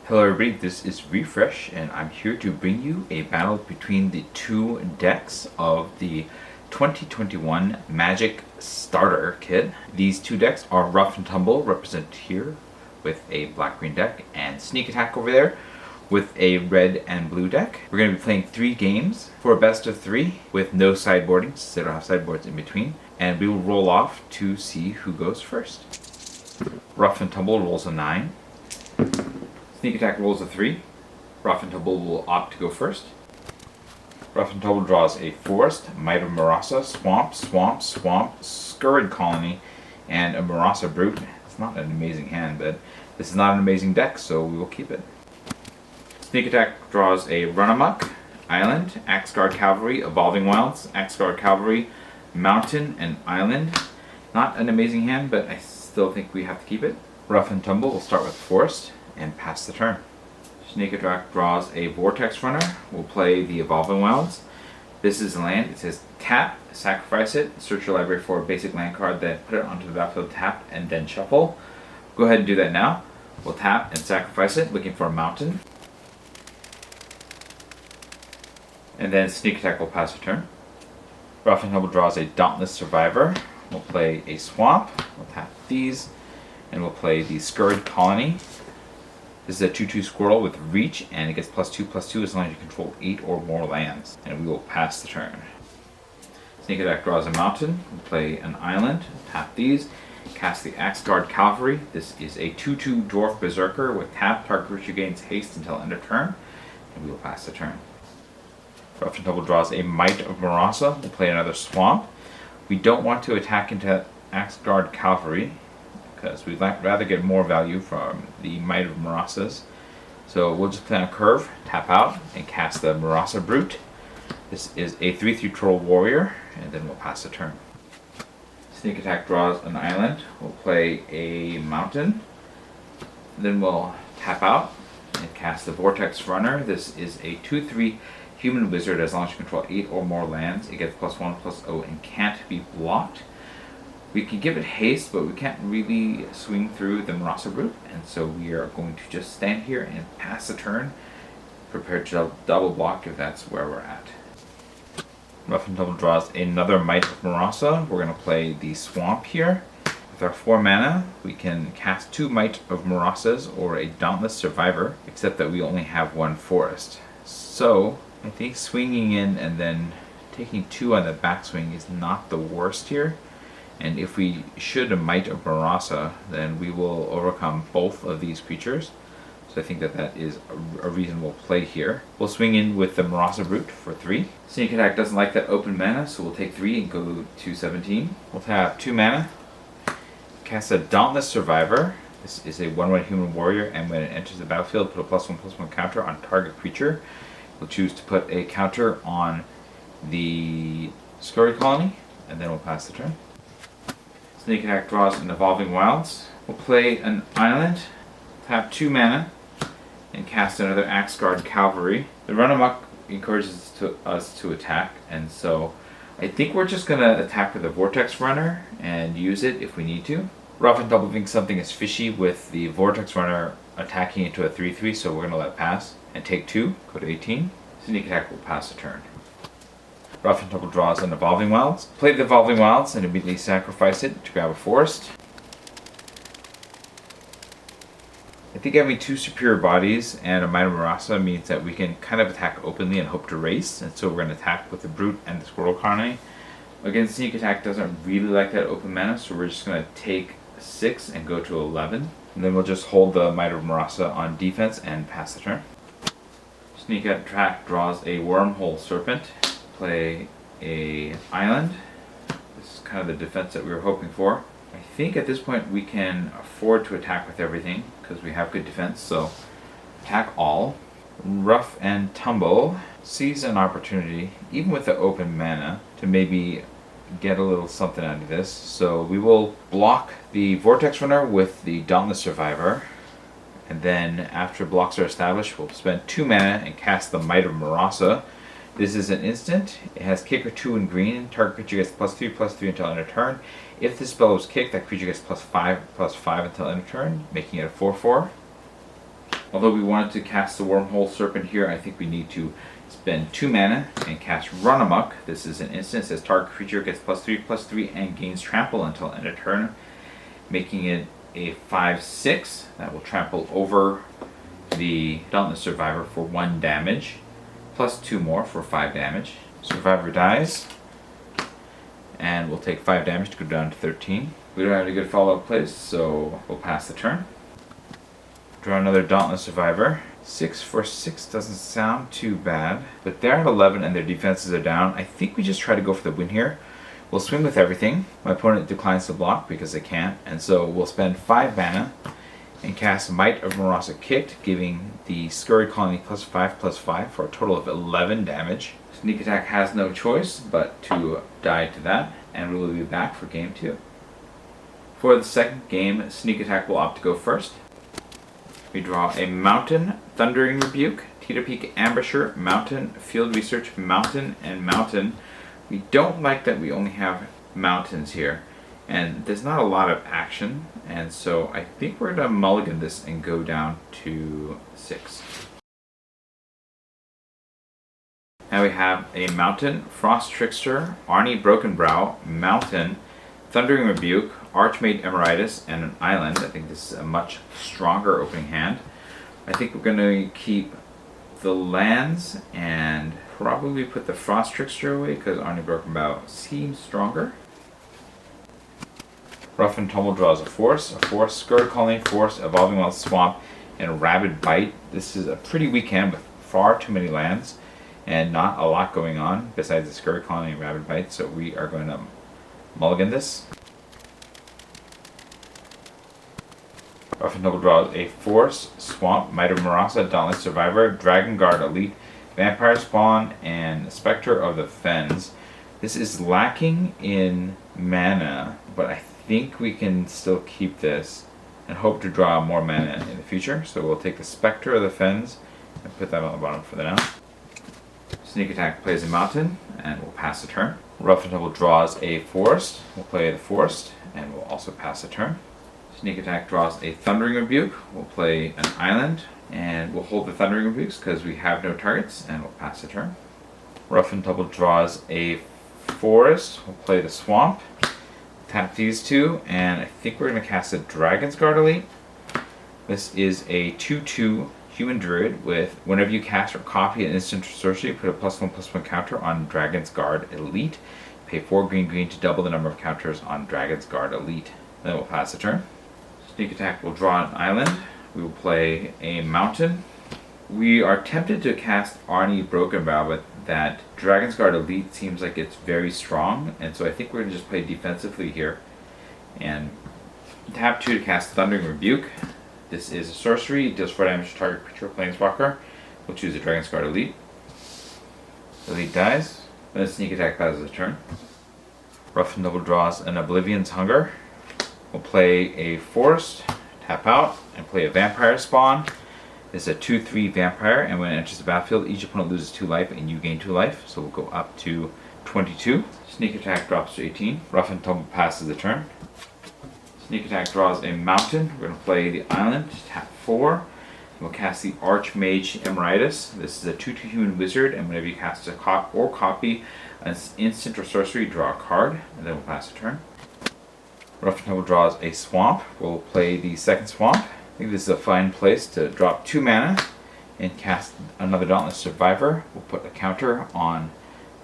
Hello everybody, this is Refresh and I'm here to bring you a battle between the two decks of the 2021 Magic Starter Kit. These two decks are Rough and Tumble, represented here with a black-green deck, and Sneak Attack over there with a red and blue deck. We're going to be playing 3 games for a best of 3 with no sideboarding, since they don't have sideboards in between, and we will roll off to see who goes first. Rough and Tumble rolls a 9. Sneak Attack rolls a 3. Rough and Tumble will opt to go first. Rough and Tumble draws a Forest, Might of Marasa, Swamp, Swamp, Swamp, Scurrid Colony, and a Marasa Brute. It's not an amazing hand, but this is not an amazing deck, so we will keep it. Sneak Attack draws a Run Amok, Island, Axguard Cavalry, Evolving Wilds, Axguard Cavalry, Mountain, and Island. Not an amazing hand, but I still think we have to keep it. Rough and Tumble will start with Forest and pass the turn. Sneak Attack draws a Vortex Runner. We'll play the Evolving Wilds. This is a land. It says tap, sacrifice it, search your library for a basic land card, then put it onto the battlefield tapped, and then shuffle. Go ahead and do that now. We'll tap and sacrifice it, looking for a mountain. And then Sneak Attack will pass the turn. Rough and Tumble draws a Dauntless Survivor. We'll play a Swamp. We'll tap these. And we'll play the Scurrid Colony. This is a 2/2 squirrel with reach, and it gets +2/+2 as long as you control 8 or more lands. And we will pass the turn. Sneak Attack draws a mountain. We'll play an island. Tap these. Cast the Axguard Cavalry. This is a 2/2 dwarf berserker with tap. Target creature gains haste until end of turn. And we will pass the turn. Rough and Tumble draws a Might of Marasa. We'll play another swamp. We don't want to attack into Axguard Cavalry, because we'd rather get more value from the Might of Marasas. So we'll just play on a curve, tap out, and cast the Marasa Brute. This is a 3/3 Troll Warrior, and then we'll pass the turn. Sneak Attack draws an island. We'll play a mountain. Then we'll tap out and cast the Vortex Runner. This is a 2/3 Human Wizard. As long as you control 8 or more lands, it gets +1/+0 and can't be blocked. We can give it haste, but we can't really swing through the Marasa Brute, and so we are going to just stand here and pass the turn, prepared to double block if that's where we're at. Rough and Tumble draws another Might of Marasa. We're going to play the Swamp here. With our 4 mana, we can cast 2 Might of Marasas or a Dauntless Survivor, except that we only have 1 Forest. So I think swinging in and then taking 2 on the backswing is not the worst here. And if we should a Might of Marasa, then we will overcome both of these creatures. So I think that is a reasonable play here. We'll swing in with the Marasa Brute for 3. Sneak Attack doesn't like that open mana, so we'll take 3 and go to 17. We'll tap 2 mana, cast a Dauntless Survivor. This is a 1/1 Human Warrior, and when it enters the battlefield, put a +1/+1 counter on target creature. We'll choose to put a counter on the Scurrid Colony, and then we'll pass the turn. Sneak Attack draws an Evolving Wilds. We'll play an island, tap 2 mana, and cast another Axguard Cavalry. The Run Amok encourages us to attack, and so I think we're just going to attack with a Vortex Runner and use it if we need to. Rough and Tumble thinks something is fishy with the Vortex Runner attacking into a 3/3, so we're going to let it pass and take 2, go to 18. Sneak Attack will pass the turn. Rough and Tumble draws an Evolving Wilds. Play the Evolving Wilds and immediately sacrifice it to grab a Forest. I think having 2 superior bodies and a Might of Marasa means that we can kind of attack openly and hope to race, and so we're going to attack with the Brute and the Squirrel Colony. Again, Sneak Attack doesn't really like that open mana, so we're just going to take 6 and go to 11. And then we'll just hold the Might of Marasa on defense and pass the turn. Sneak Attack draws a Wormhole Serpent. Play a island. This is kind of the defense that we were hoping for. I think at this point we can afford to attack with everything because we have good defense, so attack all. Rough and Tumble sees an opportunity, even with the open mana, to maybe get a little something out of this. So we will block the Vortex Runner with the Dauntless Survivor, and then after blocks are established, we'll spend 2 mana and cast the Might of Marasa. This is an instant. It has kicker 2 in green. Target creature gets +3/+3 until end of turn. If this spell was kicked, that creature gets +5/+5 until end of turn, making it a 4/4. Although we wanted to cast the Wormhole Serpent here, I think we need to spend 2 mana and cast Run Amok. This is an instant, says target creature gets +3/+3 and gains trample until end of turn, making it a 5/6 that will trample over the Dauntless Survivor for 1 damage, plus 2 more for 5 damage. Survivor dies, and we'll take 5 damage to go down to 13. We don't have any good follow-up plays, so we'll pass the turn. Draw another Dauntless Survivor. 6 for 6 doesn't sound too bad, but they're at 11 and their defenses are down. I think we just try to go for the win here. We'll swing with everything. My opponent declines to block because they can't, and so we'll spend 5 mana and cast Might of Murasa Kicked, giving the Scurried Colony +5/+5 for a total of 11 damage. Sneak Attack has no choice but to die to that, and we will be back for game 2. For the second game, Sneak Attack will opt to go first. We draw a Mountain, Thundering Rebuke, Teeter Peak Ambusher, Mountain, Field Research, Mountain, and Mountain. We don't like that we only have mountains here, and there's not a lot of action, and so I think we're going to mulligan this and go down to 6. Now we have a Mountain, Frost Trickster, Arnie Brokenbrow, Mountain, Thundering Rebuke, Archmage Emeritus, and an island. I think this is a much stronger opening hand. I think we're going to keep the lands and probably put the Frost Trickster away because Arnie Brokenbrow seems stronger. Rough and Tumble draws a Force, Scurried Colony, Force, Evolving Wild Swamp, and Rabid Bite. This is a pretty weak hand with far too many lands and not a lot going on besides the Scurried Colony and Rabid Bite, so we are going to mulligan this. Rough and Tumble draws a Force, Swamp, Might of Murasa, Dauntless Survivor, Dragon Guard Elite, Vampire Spawn, and Spectre of the Fens. This is lacking in mana, but I think we can still keep this and hope to draw more mana in the future. So we'll take the Spectre of the Fens and put that on the bottom for the now. Sneak Attack plays a Mountain, and we'll pass the turn. Rough and Tumble draws a Forest. We'll play the Forest, and we'll also pass the turn. Sneak Attack draws a Thundering Rebuke. We'll play an Island, and we'll hold the Thundering Rebukes because we have no targets, and we'll pass the turn. Rough and Tumble draws a Forest. We'll play the Swamp. Tap these two, and I think we're going to cast a Dragon's Guard Elite. This is a 2/2 Human Druid with whenever you cast or copy an instant sorcery, put a +1/+1 counter on Dragon's Guard Elite. Pay 4 green to double the number of counters on Dragon's Guard Elite. Then we'll pass the turn. Sneak Attack will draw an island. We will play a Mountain. We are tempted to cast Arnie Brokenbow, but that Dragon's Guard Elite seems like it's very strong, and so I think we're going to just play defensively here. And tap 2 to cast Thundering Rebuke. This is a sorcery, it deals 4 damage to target creature or planeswalker. We'll choose a Dragon's Guard Elite. Elite dies. Then Sneak Attack passes a turn. Rough and Tumble draws an Oblivion's Hunger. We'll play a Forest, tap out, and play a Vampire Spawn. It's a 2/3 vampire, and when it enters the battlefield, each opponent loses 2 life and you gain 2 life. So we'll go up to 22. Sneak Attack drops to 18. Rough and Tumble passes the turn. Sneak Attack draws a Mountain. We're going to play the Island, tap 4. We'll cast the Archmage Emeritus. This is a 2/2 human wizard, and whenever you cast a copy an instant or sorcery, draw a card, and then we'll pass the turn. Rough and Tumble draws a Swamp. We'll play the second Swamp. I think this is a fine place to drop 2 mana and cast another Dauntless Survivor. We'll put a counter on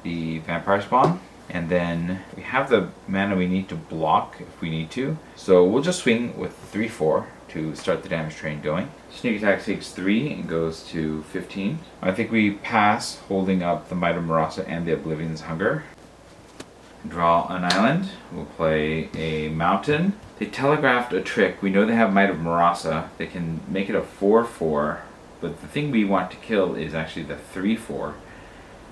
the Vampire Spawn. And then we have the mana we need to block if we need to. So we'll just swing with 3/4 to start the damage train going. Sneak Attack takes 3 and goes to 15. I think we pass, holding up the Might of Murasa and the Oblivion's Hunger. Draw an island. We'll play a Mountain. They telegraphed a trick. We know they have Might of Murasa. They can make it a 4/4, but the thing we want to kill is actually the 3/4.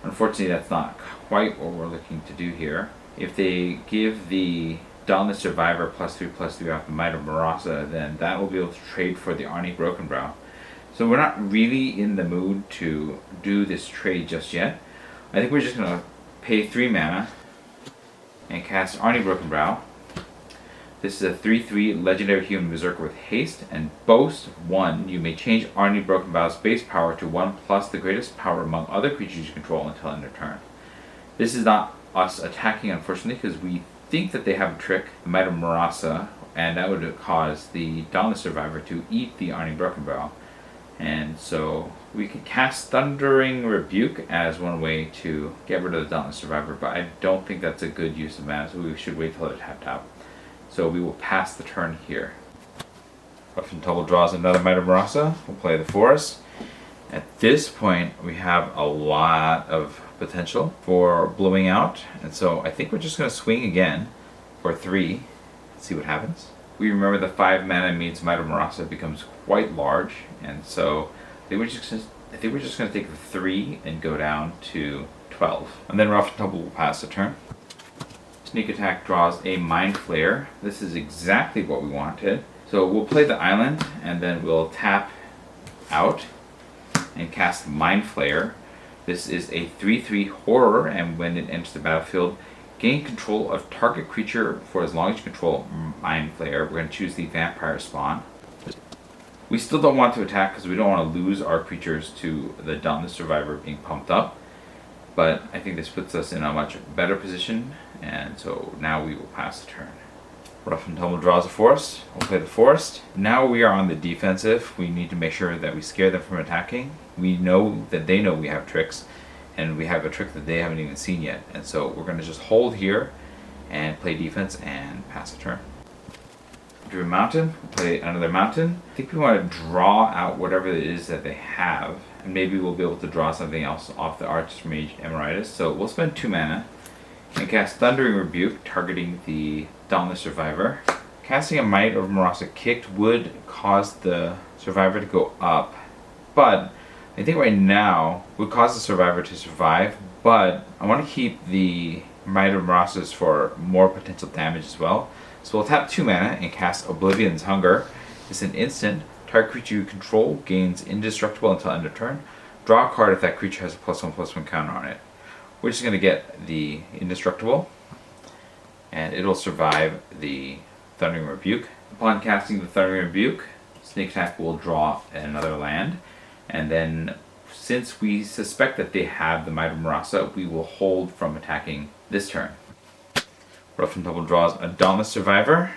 Unfortunately, that's not quite what we're looking to do here. If they give the Dauntless Survivor +3/+3 off the Might of Murasa, then that will be able to trade for the Arnie Brokenbrow. So we're not really in the mood to do this trade just yet. I think we're just going to pay 3 mana and cast Arnie Brokenbrow. This is a 3/3 legendary human berserker with haste and boast 1. You may change Arnie Broken Bow's base power to 1 plus the greatest power among other creatures you control until end of turn. This is not us attacking, unfortunately, because we think that they have a trick, the Might of Marasa, and that would cause the Dauntless Survivor to eat the Arnie Broken Bow. And so we could cast Thundering Rebuke as one way to get rid of the Dauntless Survivor, but I don't think that's a good use of mana, so we should wait till it tapped out. So we will pass the turn here. Rough and Tumble draws another Might of Marasa. We'll play the Forest. At this point, we have a lot of potential for blowing out, and so I think we're just going to swing again for 3. See what happens. We remember the 5 mana means Might of Marasa becomes quite large, and so I think we're just going to take the 3 and go down to 12. And then Rough and Tumble will pass the turn. Sneak Attack draws a Mind Flayer. This is exactly what we wanted. So we'll play the island, and then we'll tap out and cast Mind Flayer. This is a 3/3 horror, and when it enters the battlefield, gain control of target creature for as long as you control Mind Flayer. We're going to choose the Vampire spawn. We still don't want to attack because we don't want to lose our creatures to the Dauntless Survivor being pumped up. But I think this puts us in a much better position, and so now we will pass the turn. Rough and Tumble draws a Forest. We'll play the Forest. Now we are on the defensive. We need to make sure that we scare them from attacking. We know that they know we have tricks, and we have a trick that they haven't even seen yet. And so we're going to just hold here and play defense and pass the turn. Drew a mountain. We'll play another mountain. I think we want to draw out whatever it is that they have, and maybe we'll be able to draw something else off the Archmage Emeritus. So we'll spend 2 mana and cast Thundering Rebuke, targeting the Dauntless Survivor. Casting a Might of Marasa Kicked would cause the Survivor to go up, but I think right now would cause the Survivor to survive, but I want to keep the Might of Marasas for more potential damage as well. So we'll tap 2 mana and cast Oblivion's Hunger. It's an instant. Target creature you control gains indestructible until end of turn. Draw a card if that creature has a +1/+1 counter on it. We're just going to get the indestructible, and it'll survive the Thundering Rebuke. Upon casting the Thundering Rebuke, Sneak Attack will draw another land, and then since we suspect that they have the Might of Marasa, we will hold from attacking this turn. Rough and Tumble draws a Dauntless Survivor.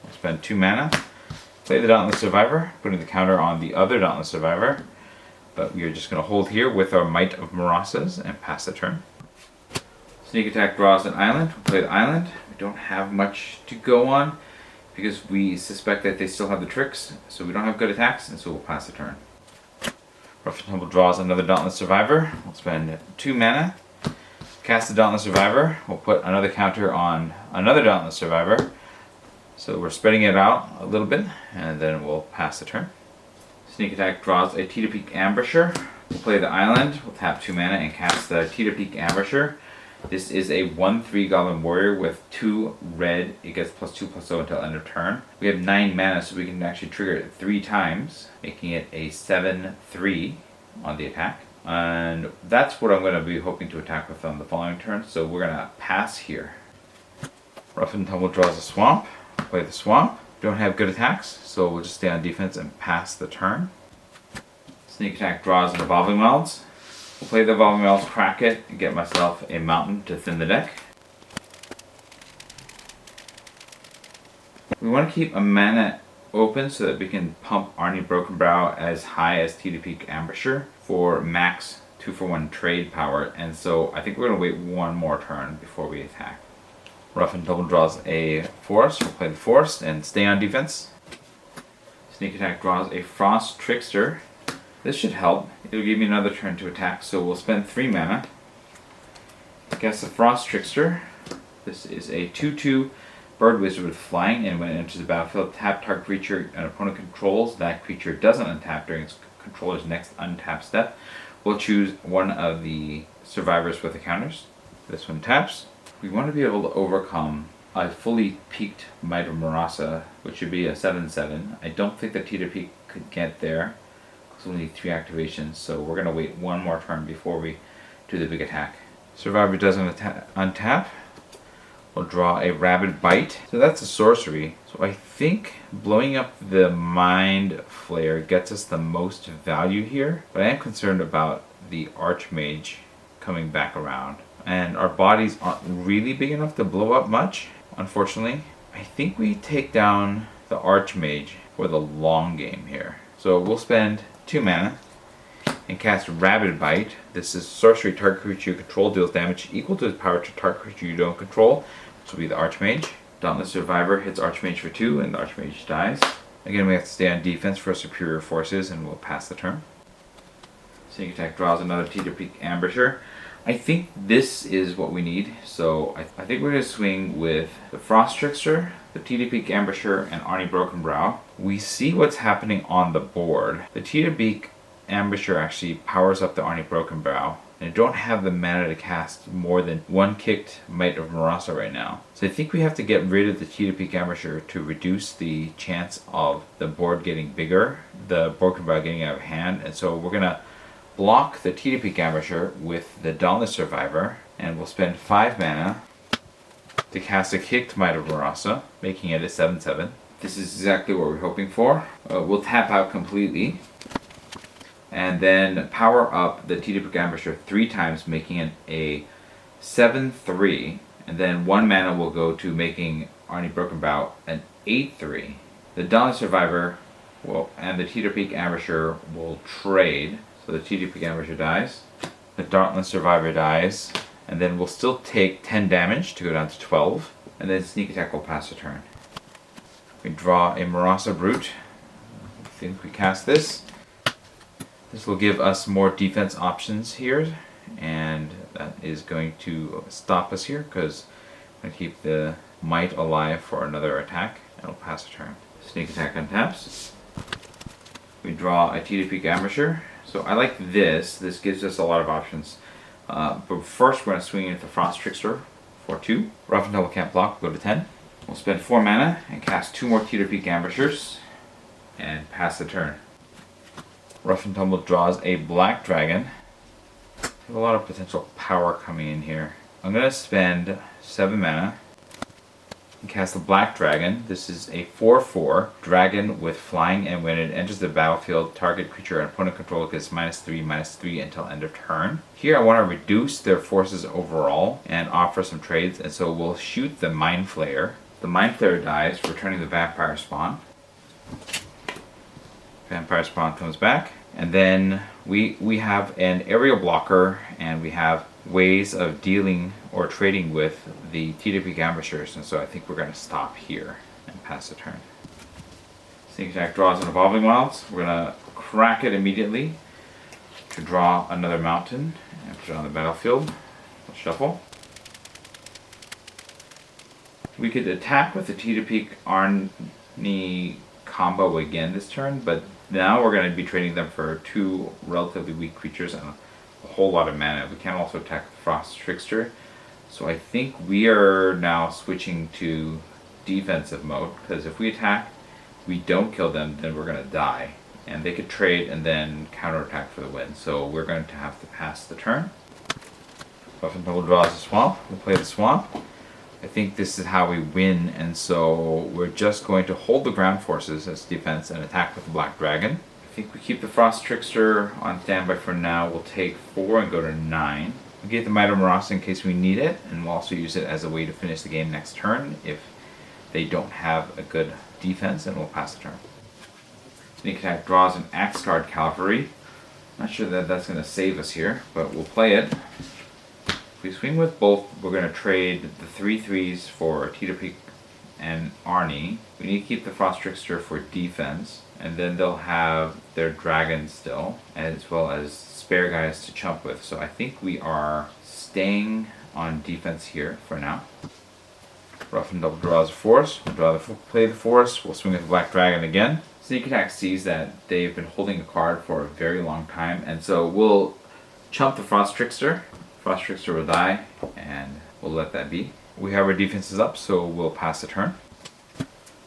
We'll spend 2 mana. Play the Dauntless Survivor, putting the counter on the other Dauntless Survivor. But we are just going to hold here with our Might of Marasas and pass the turn. Sneak Attack draws an island. We'll play the island. We don't have much to go on because we suspect that they still have the tricks, so we don't have good attacks, and so we'll pass the turn. Rough and Tumble draws another Dauntless Survivor. We'll spend 2 mana. Cast the Dauntless Survivor. We'll put another counter on another Dauntless Survivor. So we're spreading it out a little bit, and then we'll pass the turn. Sneak Attack draws a Teeter-Peak Ambusher. We'll play the island. We'll tap 2 mana and cast the Teeter-Peak Ambusher. This is a 1/3 Goblin Warrior with 2 red. It gets +2/+0 until end of turn. We have 9 mana, so we can actually trigger it 3 times, making it a 7/3 on the attack. And that's what I'm going to be hoping to attack with on the following turn, so we're going to pass here. Rough and Tumble draws a Swamp. Play the Swamp. Don't have good attacks, so we'll just stay on defense and pass the turn. Sneak Attack draws an Evolving Wilds. We'll play the Evolving Wilds, crack it, and get myself a mountain to thin the deck. We want to keep a mana open so that we can pump Arnie Broken Brow as high as Teeter-Peak Ambusher for max 2-for-1 trade power, and so I think we're going to wait 1 more turn before we attack. Rough and Tumble draws a Forest. We'll play the Forest and stay on defense. Sneak Attack draws a Frost Trickster. This should help. It'll give me another turn to attack, so we'll spend 3 mana. Cast the Frost Trickster. This is a 2/2 Bird Wizard with flying, and when it enters the battlefield, tap target creature an opponent controls. That creature doesn't untap during its controller's next untap step. We'll choose one of the survivors with the counters. This one taps. We want to be able to overcome a fully peaked Might of Marasa, which should be a 7/7. I don't think that Teeter-Peak could get there, because we need 3 activations, so we're going to wait 1 more turn before we do the big attack. Survivor doesn't untap. We'll draw a Rabid Bite. So that's a sorcery. So I think blowing up the Mind Flayer gets us the most value here. But I am concerned about the Archmage coming back around. And our bodies aren't really big enough to blow up much, unfortunately. I think we take down the Archmage for the long game here. So we'll spend 2 mana and cast Rabid Bite. This is sorcery. Target creature you control deals damage equal to the power to target creature you don't control. This will be the Archmage. Dauntless Survivor hits Archmage for 2 and the Archmage dies. Again, we have to stay on defense for superior forces and we'll pass the turn. Sneak Attack draws another Teeter Peak Ambusher. I think this is what we need, so I think we're going to swing with the Frost Trickster, the Teeter Peak Ambusher, and Arnie Broken Brow. We see what's happening on the board. The Teeter Peak Ambusher actually powers up the Arnie Broken Brow, and I don't have the mana to cast more than 1 kicked Might of Marasa right now. So I think we have to get rid of the Teeter Peak Ambusher to reduce the chance of the board getting bigger, the Broken Brow getting out of hand, and so we're going to block the Teeter Peak Ambusher with the Dauntless Survivor, and we'll spend 5 mana to cast a kicked Might of Marasa, making it a 7/7. This is exactly what we're hoping for. We'll tap out completely, and then power up the Teeter Peak Ambusher 3 times, making it a 7/3, and then 1 mana will go to making Arnie Broken Brow an 8/3. The Dauntless Survivor and the Teeter Peak Ambusher will trade. So the Teeter Peak Ambusher dies, the Dauntless Survivor dies, and then we'll still take 10 damage to go down to 12, and then Sneak Attack will pass the turn. We draw a Marasa Brute. I think we cast this. This will give us more defense options here, and that is going to stop us here because I'm going to keep the Might alive for another attack, and it'll pass the turn. Sneak Attack untaps. We draw a Teeter Peak Ambusher. So I like this. This gives us a lot of options. But first we're going to swing in with the Frost Trickster for 2. Rough and Tumble can't block, go to 10. We'll spend 4 mana and cast 2 more Teeter Peak Ambushers and pass the turn. Rough and Tumble draws a Black Dragon. There's a lot of potential power coming in here. I'm going to spend 7 mana and cast the Black Dragon. This is a 4/4 dragon with flying, and when it enters the battlefield, target creature and opponent control gets -3/-3 until end of turn. Here I want to reduce their forces overall and offer some trades, and so we'll shoot the Mind Flayer. The Mind Flayer dies, returning the Vampire Spawn. Vampire Spawn comes back, and then we have an aerial blocker, and we have ways of dealing or trading with the Teeter Peak Ambushers, and so I think we're going to stop here and pass the turn. Sneak Attack draws an Evolving Wilds. We're going to crack it immediately to draw another mountain and put it on the battlefield. We'll shuffle. We could attack with the Teeter Peak Arnie combo again this turn, but now we're going to be trading them for 2 relatively weak creatures and a whole lot of mana. We can also attack the Frost Trickster. So I think we are now switching to defensive mode, because if we attack, we don't kill them, then we're going to die. And they could trade and then counterattack for the win. So we're going to have to pass the turn. Rough and Tumble draws a Swamp. We'll play the Swamp. I think this is how we win, and so we're just going to hold the ground forces as defense and attack with the Black Dragon. I think we keep the Frost Trickster on standby for now. We'll take 4 and go to 9. We'll get the Might of Marasa in case we need it, and we'll also use it as a way to finish the game next turn if they don't have a good defense, and we'll pass the turn. Sneak Attack draws an Axguard Cavalry. Not sure that that's going to save us here, but we'll play it. If we swing with both, we're going to trade the 3/3s for Teeter Peak and Arnie. We need to keep the Frost Trickster for defense, and then they'll have their dragons still, as well as spare guys to chump with. So I think we are staying on defense here for now. Rough and Tumble draws a Force. We'll play the Force. We'll swing with the Black Dragon again. Sneak Attack sees that they've been holding a card for a very long time, and so we'll chump the Frost Trickster. Frost Trickster will die, and we'll let that be. We have our defenses up, so we'll pass the turn.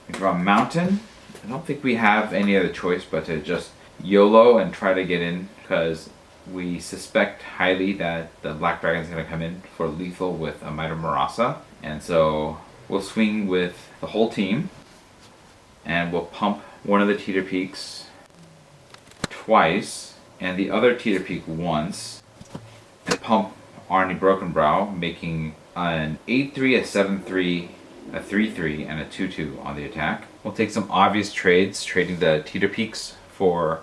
We draw a Mountain. I don't think we have any other choice but to just YOLO and try to get in, because we suspect highly that the Black Dragon is going to come in for lethal with a Might of Marasa, And so we'll swing with the whole team, and we'll pump one of the Teeter Peaks twice, and the other Teeter Peak once, and pump Arnie Brokenbrow, making an 8-3, a 7-3, a 3-3, and a 2-2 on the attack. We'll take some obvious trades, trading the Teeter Peaks for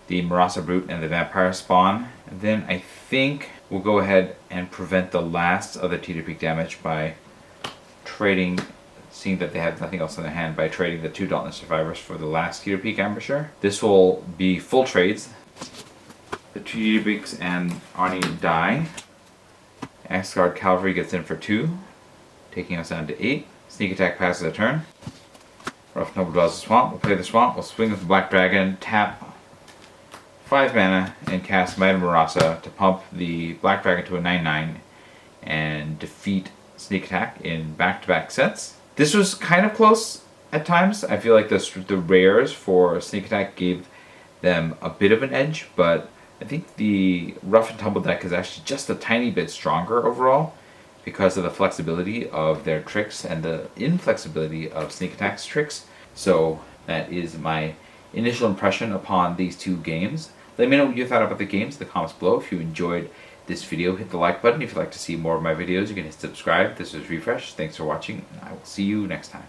the Marasa Brute and the Vampire Spawn. And then I think we'll go ahead and prevent the last of the Teeter Peak damage by trading, seeing that they have nothing else in their hand, by trading the 2 Dauntless Survivors for the last Teeter Peak Ambusher. This will be full trades. The 2 Teeter Peaks and Arnie die. Axguard Cavalry gets in for 2, taking us down to 8. Sneak Attack passes a turn. Rough Noble draws the Swamp. We'll play the Swamp. We'll swing with the Black Dragon, tap 5 mana, and cast Might of Marasa to pump the Black Dragon to a 9/9 and defeat Sneak Attack in back-to-back sets. This was kind of close at times. I feel like the rares for Sneak Attack gave them a bit of an edge, but I think the Rough and Tumble deck is actually just a tiny bit stronger overall because of the flexibility of their tricks and the inflexibility of Sneak Attack's tricks. So that is my initial impression upon these 2 games. Let me know what you thought about the games in the comments below. If you enjoyed this video, hit the like button. If you'd like to see more of my videos, you can hit subscribe. This is Refresh. Thanks for watching, and I will see you next time.